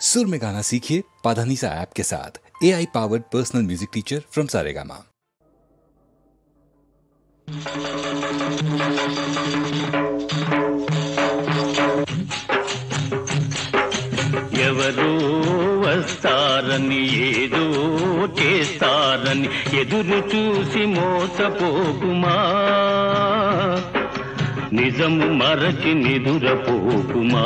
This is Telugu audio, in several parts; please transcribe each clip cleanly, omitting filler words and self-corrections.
सुर में गाना सीखिए पाधानीसा ऐप के साथ। AI powered personal music teacher from Saregama. ఎవరో వస్తారని ఏదో చేస్తారని ఎదురు చూసి మోసపోకుమా, నిజము మరచి నిదురపోకుమా.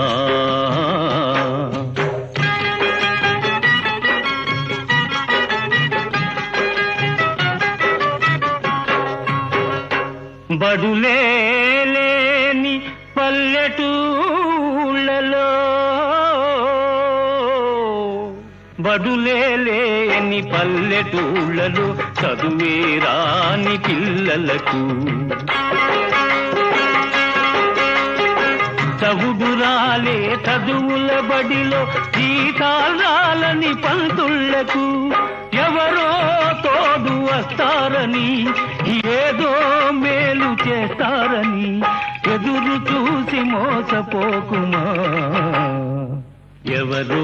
బడులేని పల్లెటూళ్ళలో, బడులేని పల్లెటూళ్ళలో చదువే రాని పిల్లలకు, చవుడురాలే చదువుల బడిలో జీతాలని పంతుళ్లకు ఎవరో తోడు వస్తారని, ఏదో మేలు చేస్తారని ఎదురు చూసి మోసపోకుమా. ఎవరో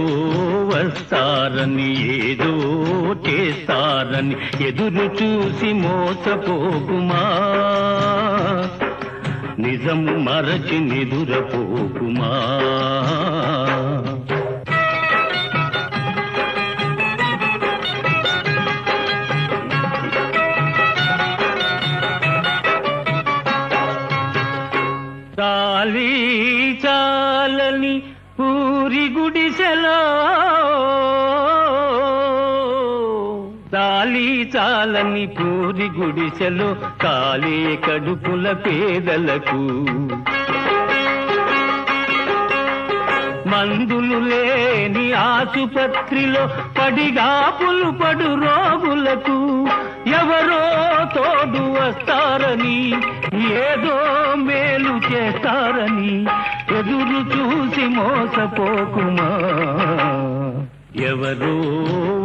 వస్తారని ఏదో చేస్తారని ఎదురు చూసి మోసపోకుమా, నిజము మరచి నిదురపోకుమా. చాలీ చాలని పూరి గుడిసెలో, చాలీ చాలని పూరి గుడిసెలో కాలే కడుపుల పేదలకు, మందులు లేని ఆసుపత్రిలో పడిగాపులు పడు రోగులకు ఎవరో తోడు వస్తారని, ఏదో మేలు చేస్తారని ఎదురు చూసి మోసపోకుమా. ఎవరో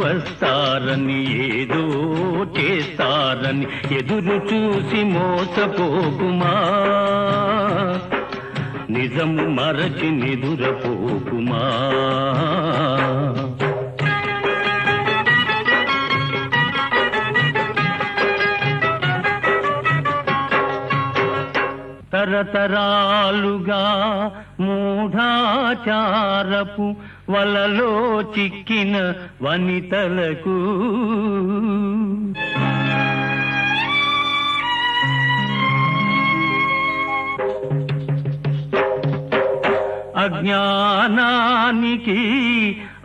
వస్తారని ఏదో చేస్తారని ఎదురు చూసి మోసపోకుమా, నిజము మరచి నిదురపోకుమా. తరతరాలుగా మూఢాచారపు వలలో చిక్కిన వనితలకు, అజ్ఞానానికి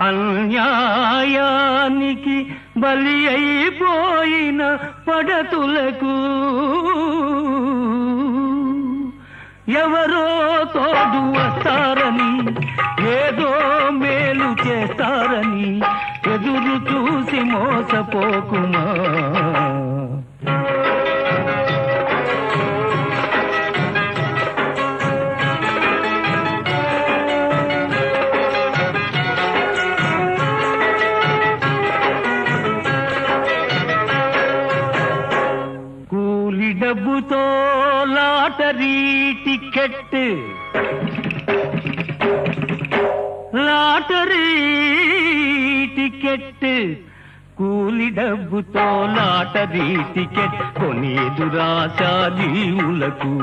అన్యాయానికి బలి అయిపోయిన పడతులకు ఎవరో తోడు వస్తారని, ఏదో మేలు చేస్తారని ఎదురు చూసి మోసపోకుమా. కూలి డబ్బుతో లాటరీ టికెట్, లాటరీ టికెట్, కూలి డబ్బుతో లాటరీ టికెట్ కొని దురాశా జీవులకు,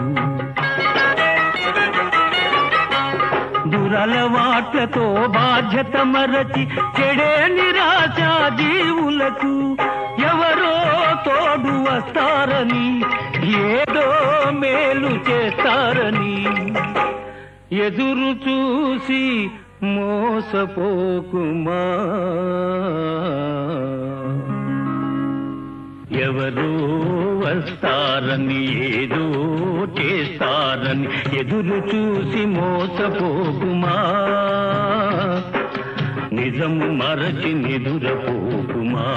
దురలవాట్లతో బాధ్యత మరచి చెడే నిరాశా జీవులకు ఎవరో తోడు వస్తారని, ఏదో మేలు చేస్తారని ఎదురు చూసి మోసపోకుమా. ఎవరో వస్తారని ఏదో చేస్తారని ఎదురు చూసి మోసపోకుమా, నిజము మరచి నిదురపోకుమా.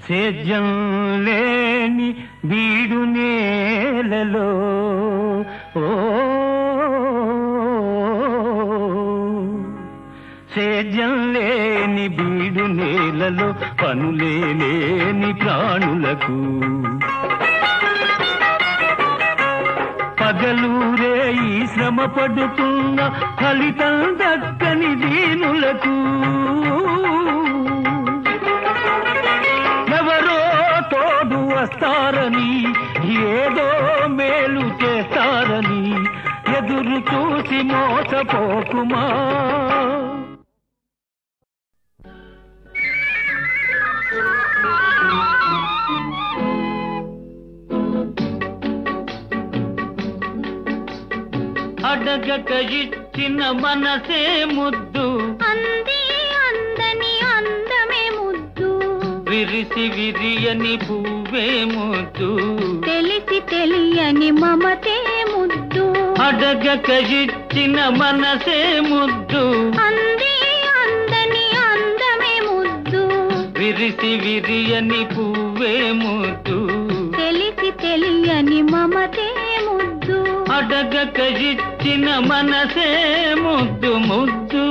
సేద్యం లేని బీడు నేలలో, సేద్యం లేని బీడు నేలలో పనులే లేని ప్రాణులకు పగలూరే ఈ శ్రమ పడుతున్న ఫలితం దక్కని దీనులకు ఎవరో తోడు వస్తారని ఏదో మేలు చేస్తారని ఎదురు చూసి మోసపోకుమా. అడగక ఇచ్చిన మనసే ముద్దు, అంది అందని అందమే ముద్దు, విరిసి విరియని పువ్వే ముద్దు, తెలిసి తెలియని మమతే ముద్దు. అడగక ఇచ్చిన మనసే ముద్దు, అంది అందని అందమే ముద్దు, విరిసి విరియని పువ్వే ముద్దు, తెలిసి తెలియని మమతే ముద్దు. అడగక ఇచ్చిన మనసే ముద్దు ముద్దు.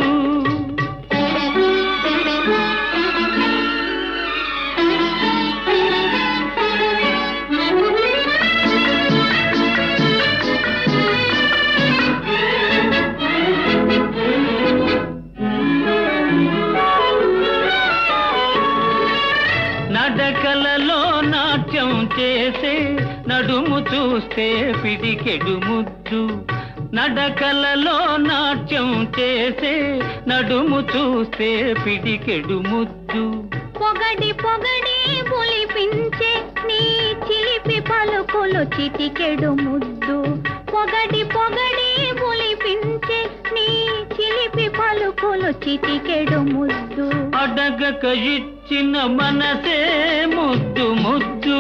నడకలలో నాట్యం చేసే నడుము చూస్తే పిడికెడు ముద్దు, నడకలలో నాట్యం చేసే నడుము చూస్తే పిడికెడు ముద్దు. పొగడి పొగడి పులిపించే నీ చిలిపి పలుకులు చిటికెడు ముద్దు, పొగడి పొగడి పులిపించే నీ చిలిపి పలుకులు చిటికెడు ముద్దు. అడగక ఇచ్చిన మనసే ముద్దు ముద్దు.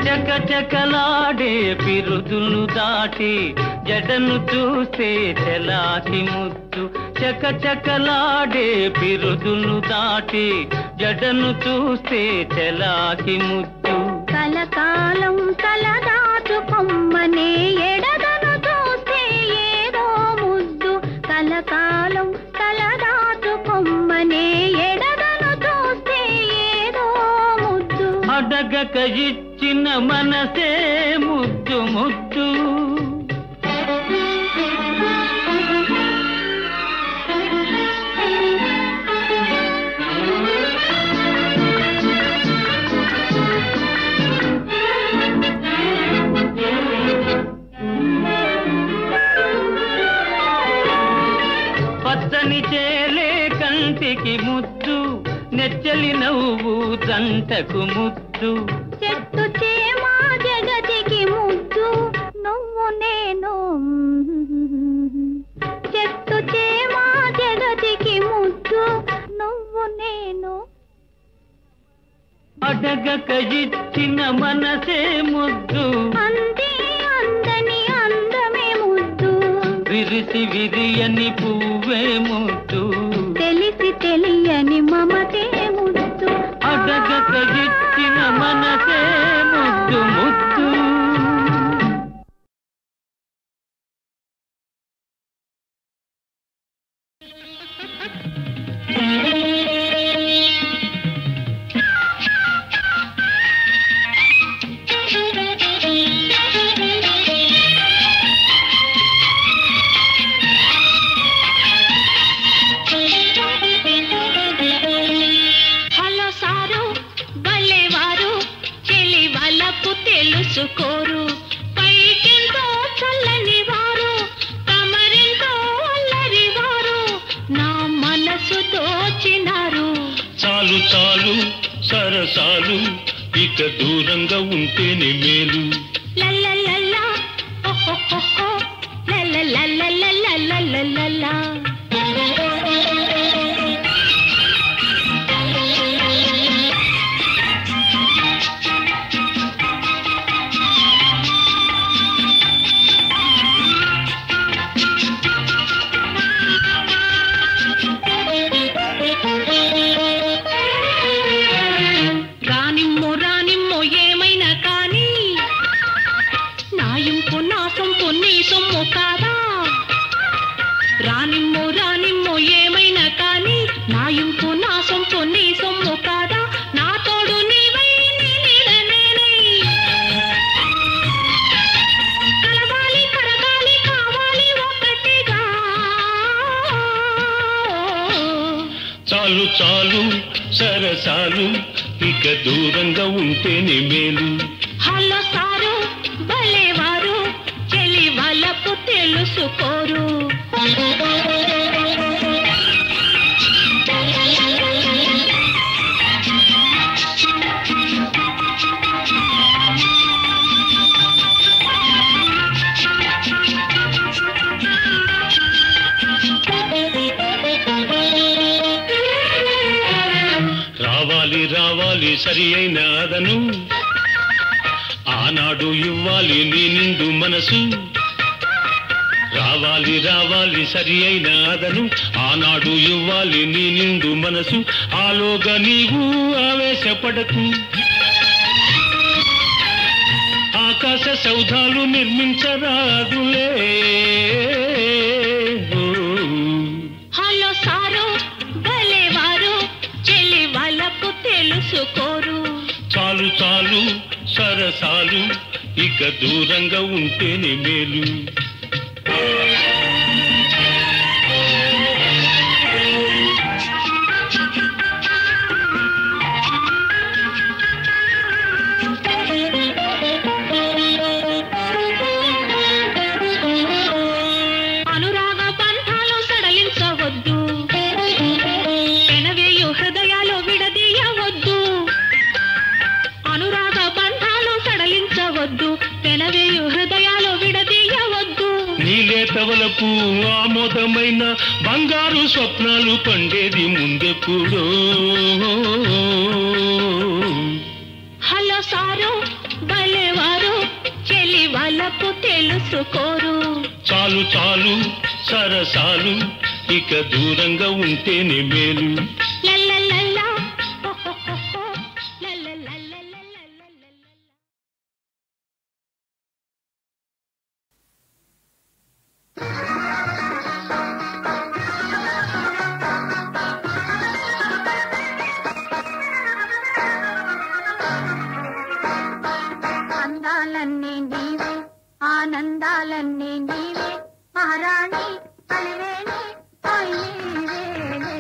చకచకలాడే పిరుదులు దాటి జడను చూస్తే చెలాకి ముద్దు, చకచకలాడే పిరుదులు దాటి జడను చూస్తే చెలాకి ముద్దు. కలకాలం తలదాచుకొమ్మనే ఎడదను చూస్తే ఏదో ముద్దు, కలకాలం తలదాచుకొమ్మనే ఎడదను చూస్తే ఏదో ముద్దు. అడగక ఇచ్చిన మనసే ముద్దు ముద్దు. పచ్చని చేలే కంటికి ముద్దు, నెచ్చలి నవ్వు జంటకు ముద్దు, చెట్టు చేమా జగతికి ముద్దు, నువ్వు నేను. చెట్టు చేమా జగతికి ముద్దు, నువ్వు నేను. అడగక ఇచ్చిన మనసే ముద్దు, అంది అందని అందమే ముద్దు, విరిసి విరియని పువ్వే ముద్దు, తెలిసి తెలియని మమతే ముద్దు. అడగక ఇచ్చిన మనసే ముద్దు ముద్దు. హలో సారు భలేవారు, చెలి వాళ్ళకు తెలుసుకోరు, పైకెంతో చల్లని వారు, తమరెంతో అల్లరి వారు, నా మనసు దోచినారు. చాలు చాలు సరసాలు, ఇక దూరంగా ఉంటేనే మేలు. లల్లలల్లా ఓహోహోహో, లల్లలల్లల్లల్లల్లల్లా. రానిమ్మో రానిమ్మో ఏమైనా కానీ నా సరసాలు ఇక దూరంగా ఉంటేనే మేలు. హలో సారు భలేవారు చెలి వాళ్ళకు తెలుసుకోరు. రావాలి రావాలి సరి అయిన అదను, ఆనాడు ఇవ్వాలి నీ నిండు మనసు. రావాలి రావాలి సరి అయిన అదను, ఆనాడు ఇవ్వాలి నీ నిండు మనసు. ఆలోగా నీవు ఆవేశపడకు, ఆకాశ సౌధాలు నిర్మించరాదులే. హలో సారు భలేవారు చెలి వాళ్ళకు తెలుసుకోరు. చాలు చాలు సరసాలు ఇక దూరంగా ఉంటేనే మేలు. అనురాగ బంధాలు సడలించవద్దు, పెనవేయు హృదయాలు విడదీయవద్దు. అనురాగ బంధాలు సడలించవద్దు, పెనవేయు హృదయాలు విడదీయవద్దు. నీలేతవలపు ఆమోదమైన బంగారు స్వప్నాలు పండేది ముందెప్పుడో. హలో సారు భలేవారు చెలి వాళ్ళకు తెలుసుకోరు. చాలు చాలు సరసాలు ఇక దూరంగా ఉంటేనే మేలు. లల్లలల్లా, హోహోహో, లల్లలల్లలల్లలల్ల. అందాలన్నీ నీవే ఆనందాలన్నీ నీవే మహారాణి అలివేణి నీవేలే.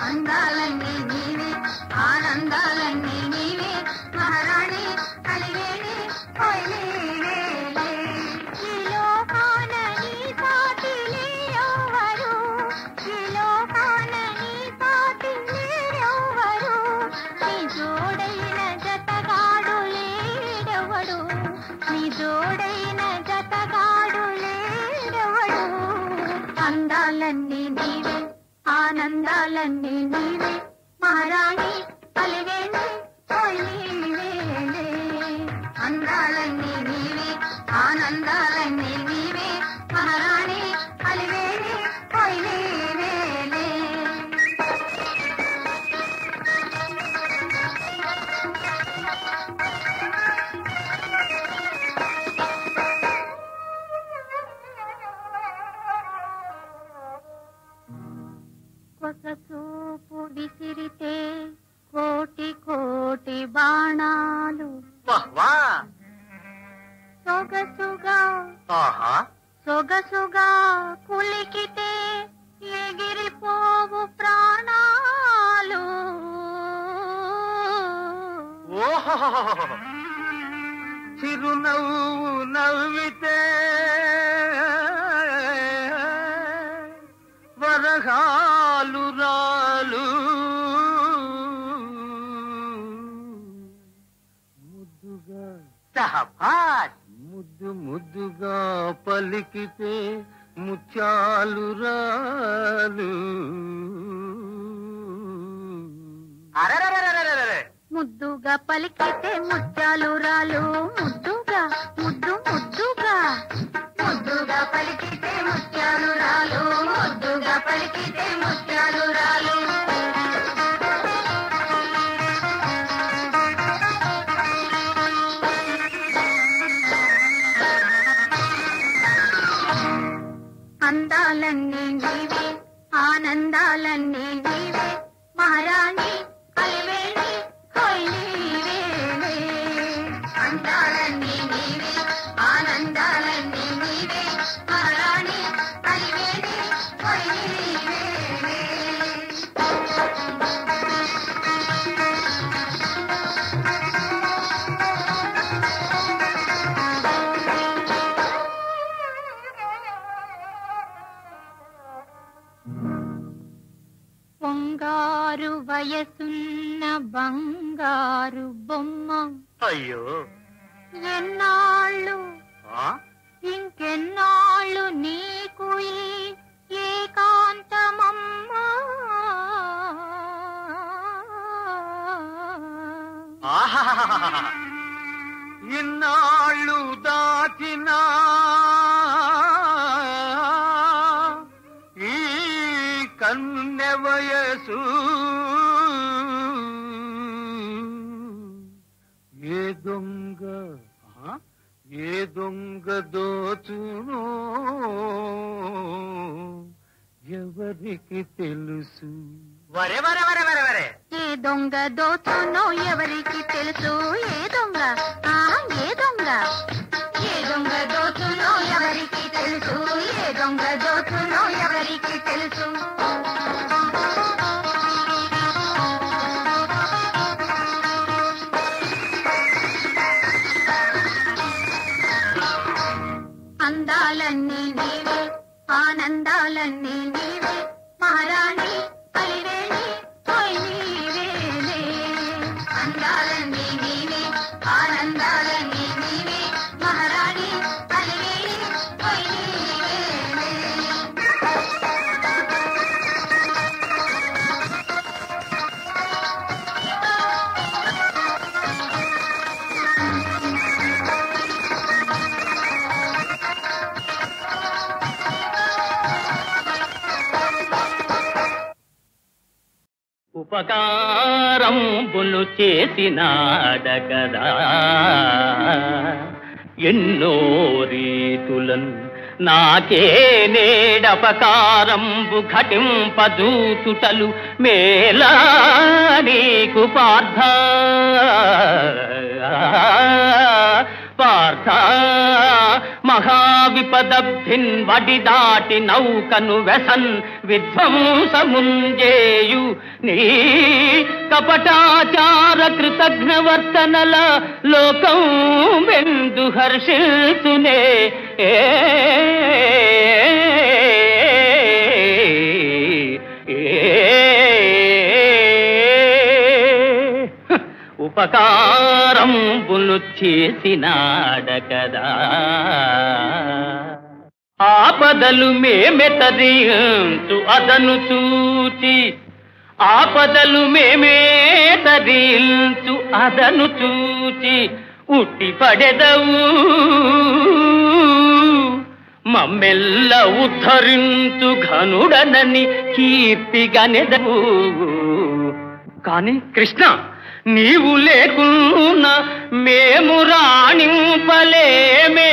అందాలన్నీ నీవే ఆనందాలన్నీ నీవే మహారాణి అలివేణి నీవేలే. ఈ లోకాన నీ సాటి లేరెవ్వరు, ఈ లోకాన నీ సాటి లేరెవ్వరు. నీ జోడైన జతగాడు లేడెవడు, నీ జోడైన జతగాడు లేడెవడు. అందాలన్నీ నీవే ఆనందాలన్నీ నీవే మహారాణి అలివేణి నీవేలే. అందాలన్నీ నీవే ఆనందాలన్నీ నీవే మహారాణి అలివేణి నీవేలే. ఒక చూపు విసిరితే కోటి కోటి బాణాలు సొగసుగా సొగసుగా కులికితే ఎగిరిపోవు ప్రాణాలు. చిరునవ్వు నవ్వితే వరహాలు రాలు, ముద్దుగా ముద్దు ముద్దుగా పలికితే ముత్యాలు రాలు. ముద్దుగా పలికితే ముత్యాలు రాలు, ముద్దుగా ముద్దు ముద్దుగా ముద్దుగా పలికితే ముత్యాలు రాలు, ముద్దుగా పలికితే ముత్యాలు రాలు. అందాలన్నీ నీవే ఆనందాలన్నీ నీవే మహారాణి అలివేణి నీవేలే. అందాలన్నీ వయసున్న బంగారు బొమ్మ. అయ్యో ఎన్నాళ్ళు ఇంకెన్నాళ్ళు నీకు ఈ ఏకాంతమమ్మా. ఇన్నాళ్ళు దాచినా ఈ కన్నె వయసు ఏ దొంగ దోచునో ఎవరికి తెలుసు. వరే వరే వరే వరే వరే ఏ దొంగ దోచునో ఎవరికి తెలుసు. ఏ దొంగ ఏ దొంగ ఏ దొంగ దోచునో ఎవరికి తెలుసు. ఏ దొంగ దోచునో ఎవరికి తెలుసు. అందాలన్నీ నీవే ఆనందాలన్నీ నీవే మహారాణి కలివేణి పోయి నీవేలే. అందాలన్నీ నీవే ఆనందాలన్నీ నీవే మహారాణి కలివేణి పోయి నీవేలే. ఉపకారంబులు చేసినాడగదా ఎన్నో రీతులన్ నాకే నేడపకారంబు ఘటింపదూచుటలు మేలా నీకు పార్థ పార్థ. మహావిపదబ్ధిన్ వడి దాటి నౌకను వెసన్ విధ్వంసముంజేయు నీ కపటాచార కృతజ్ఞవర్తనల లోకం వెందు హర్షిల్తునే. ఉపకారంబులు చేసినాడకదా ఆపదలు మేమెతరించు అదను చూచి. ఆపదలు మేమేతరించు అదను చూచి ఉట్టి పడెదవు మమ్మెల్ల ఉద్ధరించు ఘనుడనని కీర్తిగనెదవు. కాని కృష్ణ నీవు లేకున్నా మేము రాణింపలేమే.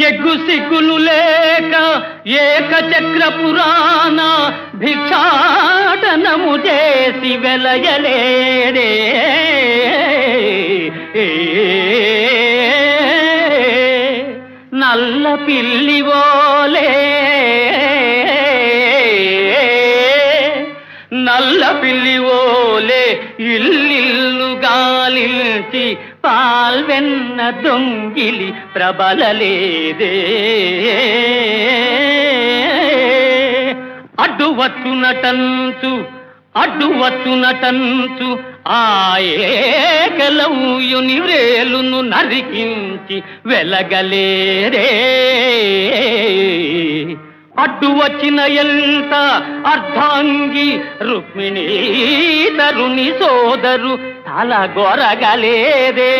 ఎగ్గు సిగ్గులు లేక ఏకచక్ర పురాణ భిక్షాటనము చేసి వెలయలేడే. నల్ల పిల్లివోలే నల్ల పిల్లివోలే ఇల్లిల్లు గాలించి పాల్వెన్న దొంగిలి ప్రబలలేదే. అడ్డువచ్చునటంచు ఏకలవుయుని వ్రేలును నరికించి వెలగలేరే. అడ్డు వచ్చిన ఎంత అర్ధాంగి రుక్మిణీ తరుని సోదరు తల గొరగలేదే.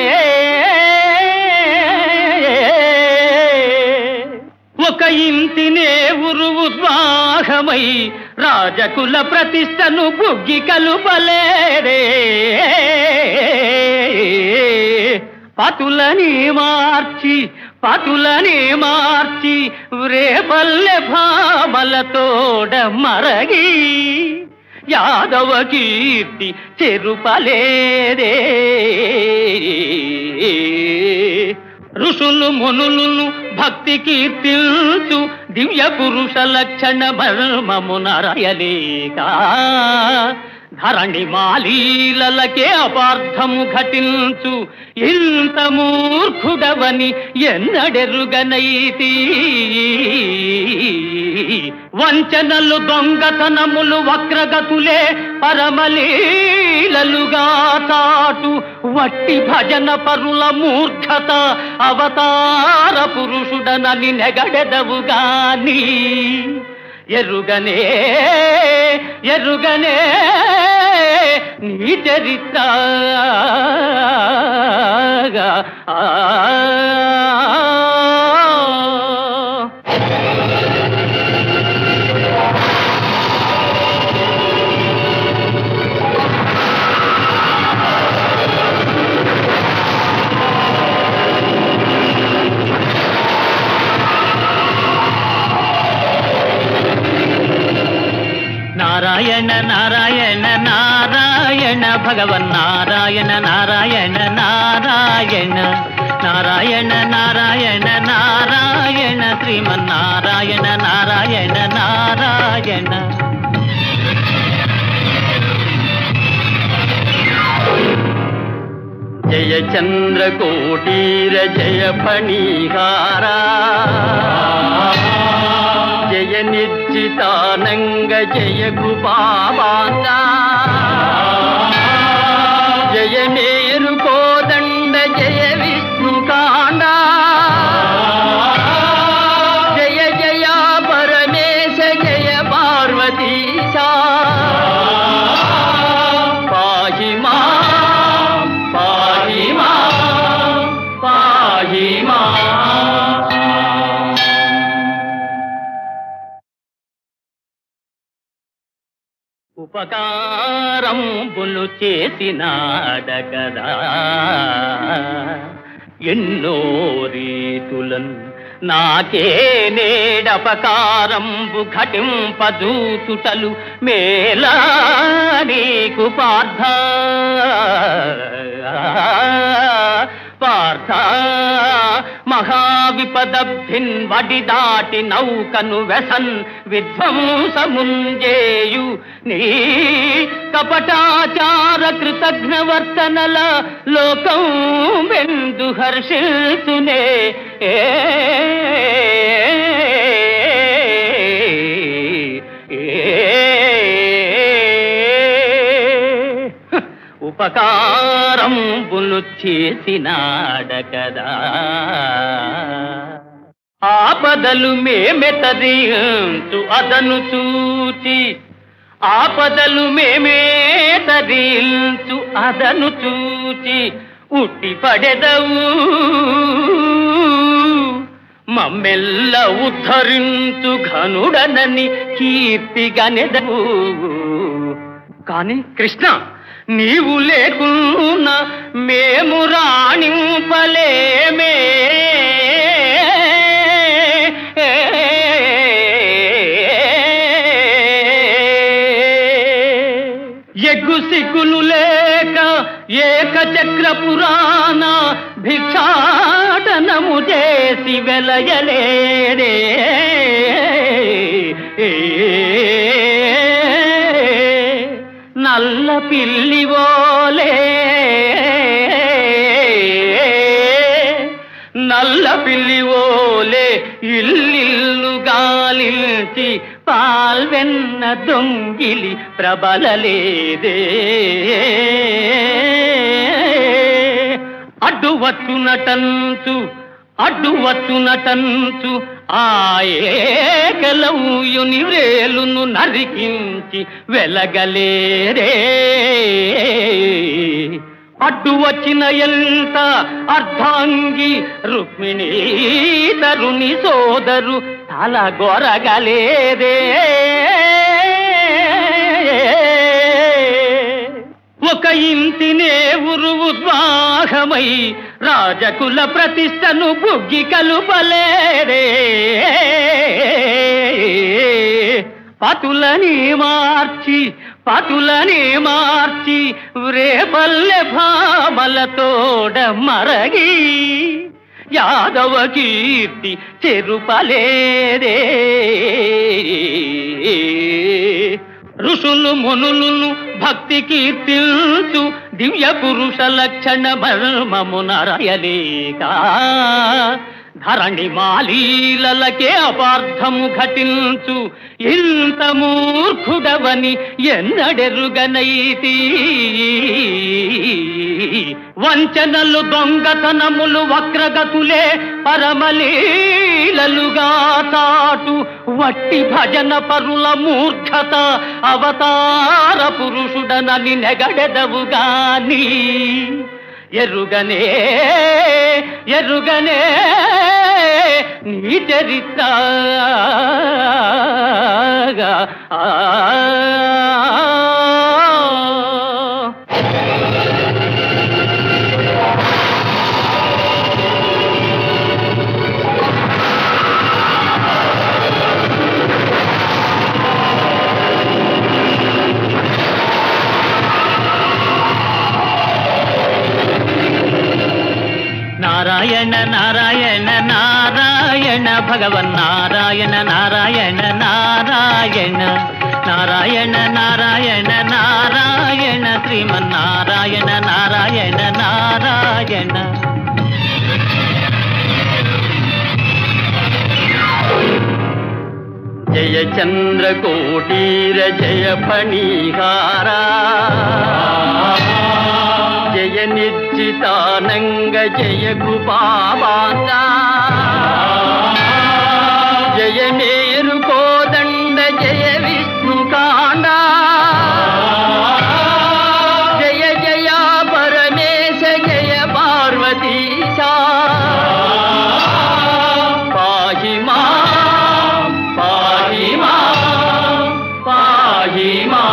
ఒక ఇంటినే ఉరుద్వాహమై రాజకుల ప్రతిష్టను బుగ్గి కలుపలేరే. పతులని మార్చి రేపల్లె భామలతోడ మరగి యాదవ కీర్తి చెరుపలేరే. ఋషులు మునులను భక్తి కీర్తిల్చు దివ్య పురుష లక్షణ మర్మము నరయలేక ధరణి మాలీలకే అపార్థము ఘటించు ఇంత మూర్ఖుడవని ఎన్నడెరుగనైతి. వంచనలు దొంగతనములు వక్రగతులే పరమలీలలుగా చాటు వట్టి భజన పరుల మూర్ఖత అవతార పురుషుడనని నెగడెదవుగాని ఎరుగనే ఎరుగనే నీ చరిత్ర. నారాయణ నారాయణ నారాయణ భగవన్ నారాయణ నారాయణ నారాయణ నారాయణ నారాయణ నారాయణ శ్రీమన్నారాయణ నారాయణ నారాయణ. జయ చంద్రకోటీర జయ ఫణీహారా జయ నిర్జితానంగ జయ కృపావాంగా జయ మేరు కోదండ జయ విష్ణుకాండ జయ జయ పరమేశ జయ పార్వతీశా పాహి మా పాహి మా పాహి మా. ఉపకారంబులు చేసినాడగదా ఎన్నో రీతులన్ నాకే నేడపకారంబు ఘటింపదూచుటలు మేలా నీకు పార్థ పార్థ. మహావిపదబ్ధిన్ వడి దాటి నౌకను వెసన్ విధ్వంసముంజేయు నీ కపటాచార కృతజ్ఞవర్తనల లోకం వెందు హర్షిల్సునే. ఉపకారంబులు చేసినాడకదా ఆపదలు మేమెతరించు అదను చూచి ఆపదలు మేమేతరించు అదను చూచి ఉట్టి పడెదవు మమ్మెల్ల ఉద్ధరించు ఘనుడనని కీర్తిగనెదవు. కాని కృష్ణ నీవు లేకున్నా మేము రాణింపలేమే. ఎగ్గు సిగ్గులు లేక ఏకచక్ర పురాణ భిక్షాటనము చేసి వెలయలేరే. నల్ల పిల్లివోలే నల్ల పిల్లివోలే ఇల్లిల్లు గాలించి పాల్వెన్న దొంగిలి ప్రబలలేదే. అడ్డువచ్చునటంచు ఆయేకలవుయుని వ్రేలును నరికించి వెలగలేరే. అడ్డు వచ్చిన ఎంత అర్ధాంగి రుక్మిణీ తరుని సోదరు తల గొరగలేదే. ఒక ఇంటినే ఉద్వాహమై రాజకుల ప్రతిష్టను బుగ్గి కలుపలేరే. పతులని మార్చి రేపల్లె భామలతోడ మరగి యాదవ కీర్తి చెరుపలేరే. ఋషులు మునులను భక్తి కీర్తించు దివ్య పురుష లక్షణ మర్మమునరయలేక ధరణి మాలీలకే అపార్థము ఘటించు ఇంత మూర్ఖుడవని ఎన్నడెరుగనైతి. వంచనలు దొంగతనములు వక్రగతులే పరమలీలలుగా చాటు వట్టి భజన పరుల మూర్ఖత అవతార పురుషుడనని నెగడెదవుగాని ఎరుగనే ఎరుగనే నీ చరిత్ర. నారాయణ నారాయణ నారాయణ భగవన్నారాయణ నారాయణ నారాయణ నారాయణ నారాయణ నారాయణ శ్రీమన్నారాయణ నారాయణ నారాయణ. జయ చంద్రకోటీర జయ ఫణీహారా జయ నిర్జితానంగ జయ కృపావాంగా జయ మేరు కోదండ జయ విష్ణుకాండ జయ జయ పరమేశ జయ పార్వతీశా పాహి మా పాహి మా పాహి మా.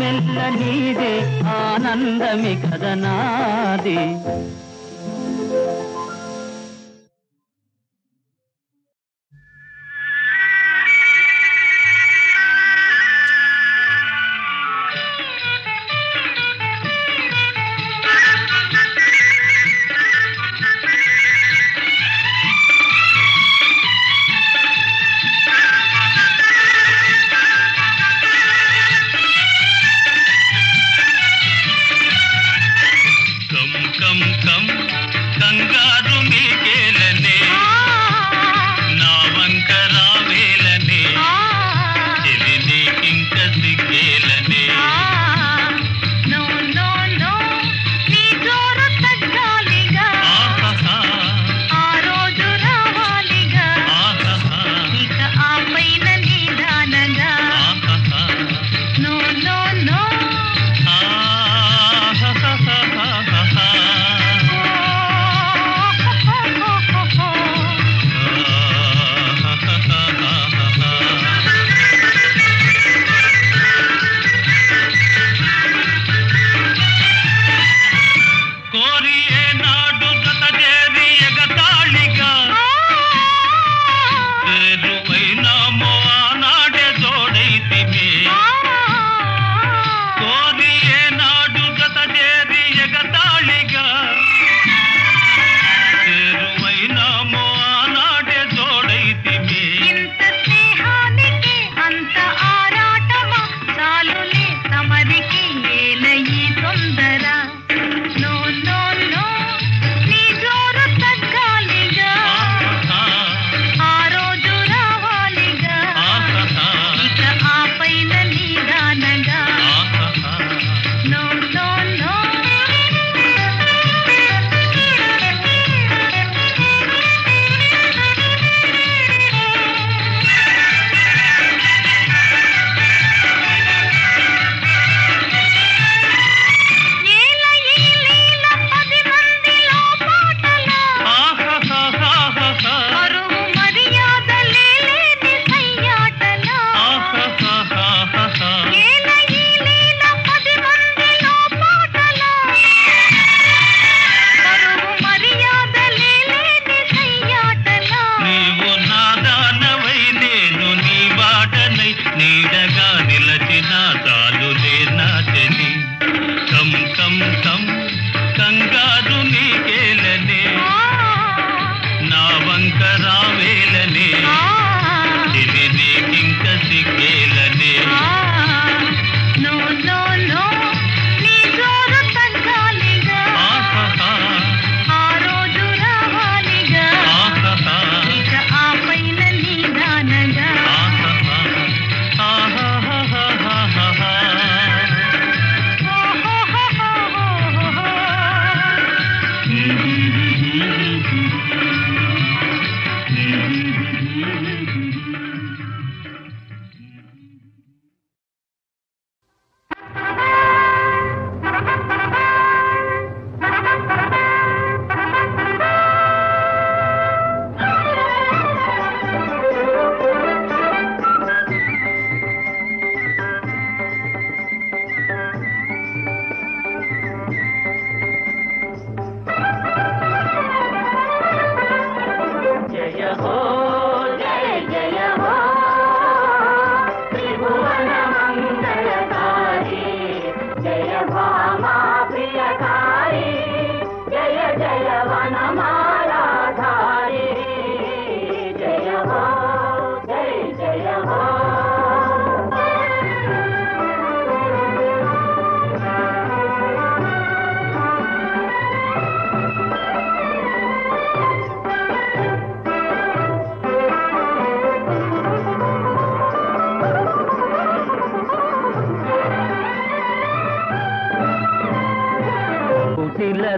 వెన్నెల్ల నీదే ఆనందమి కదనాది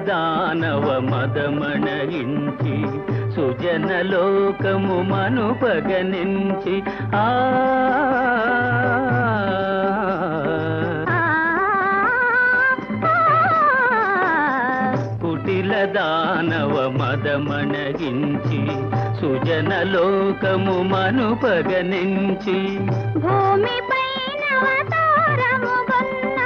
దానవ మదమణగించి సుజనలోకము మనుపగనించి కుటిల దానవ మదమణగించి సుజనలోకము మనుపగనించి భూమిపైన అవతారము గొన్న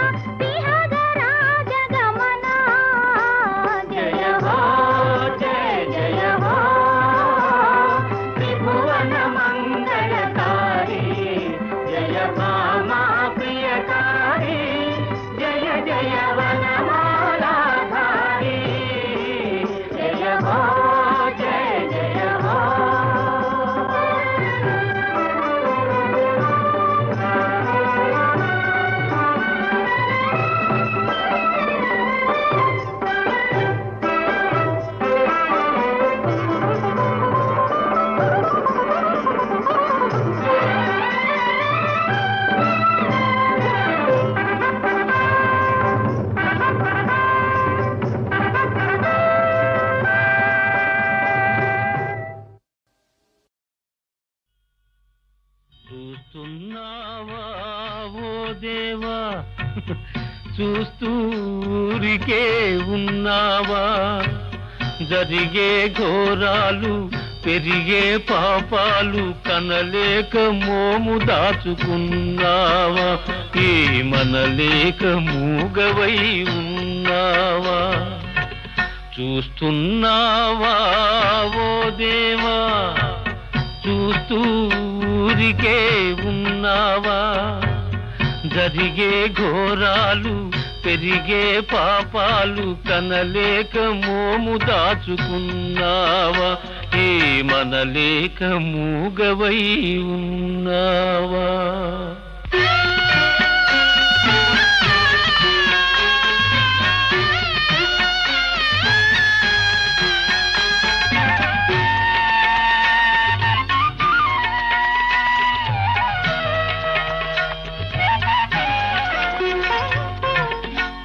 చూస్తూ ఊరికే ఉన్నావా జరిగే ఘోరాలు పెరిగే పాపాలు కనలేక మోము దాచుకున్నావా ఏమనలేక మూగవై ఉన్నావా చూస్తున్నావా ఓ దేవా చూస్తూ ఊరికే ఉన్నావా జరిగే ఘోరాలు పెరిగే పాపాలు కనలేక మోము దాచుకున్నావా ఏమనలేక మూగవై ఉన్నావా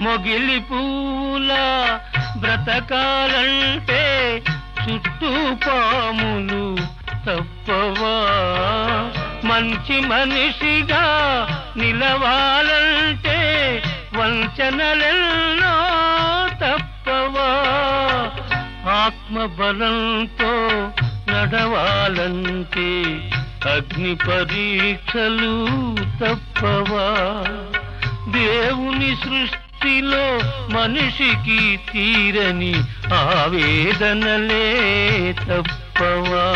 మొగిలి పూల బ్రతకాలంటే చుట్టూ పాములు తప్పవా మంచి మనిషిగా నిలవాలంటే వంచనలెన్నో తప్పవా ఆత్మబలంతో నడవాలంటే అగ్ని పరీక్షలు తప్పవా దేవుని సృష్టిలో మనిషికి తీరని ఆవేదనలే తప్పవా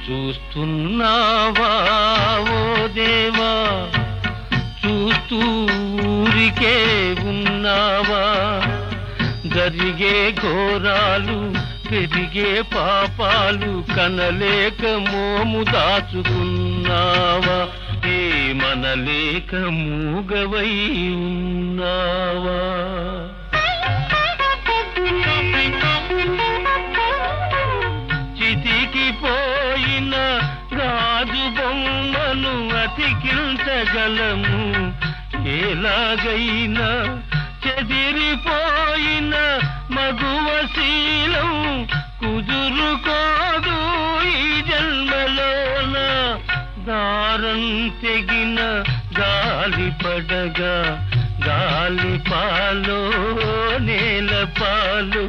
చూస్తున్నావా ఓ దేవా చూస్తూ ఊరికే ఉన్నావా జరిగే ఘోరాలు పెరిగే పాపాలు కనలేక మోము దాచుకున్నావా ఏమనలేక మూగవై ఉన్నావా చితికి పోయిన గాజు బొమ్మను అతికించగలము ఎలాగైనా చెదిరిపోయిన మగువ శీలం కుదురుకోదు ఈ జన్మలోన దారం తెగిన గాలి పడగా గాలి పాలో నేల పాలు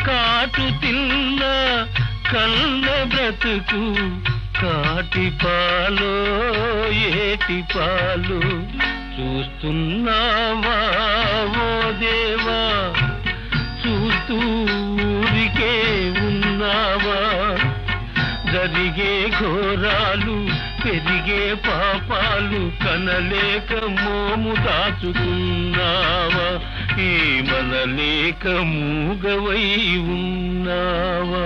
కాటు తిన్న కన్న బ్రతుకు కాటి పాలో ఏటి పాలు చూస్తున్నావా ఓ దేవా చూస్తూ ఊరికే ఉన్నావా జరిగే ఘోరాలు పెరిగే పాపాలు కనలేక మోము దాచుకున్నావా ఏమనలేక మూగవై ఉన్నావా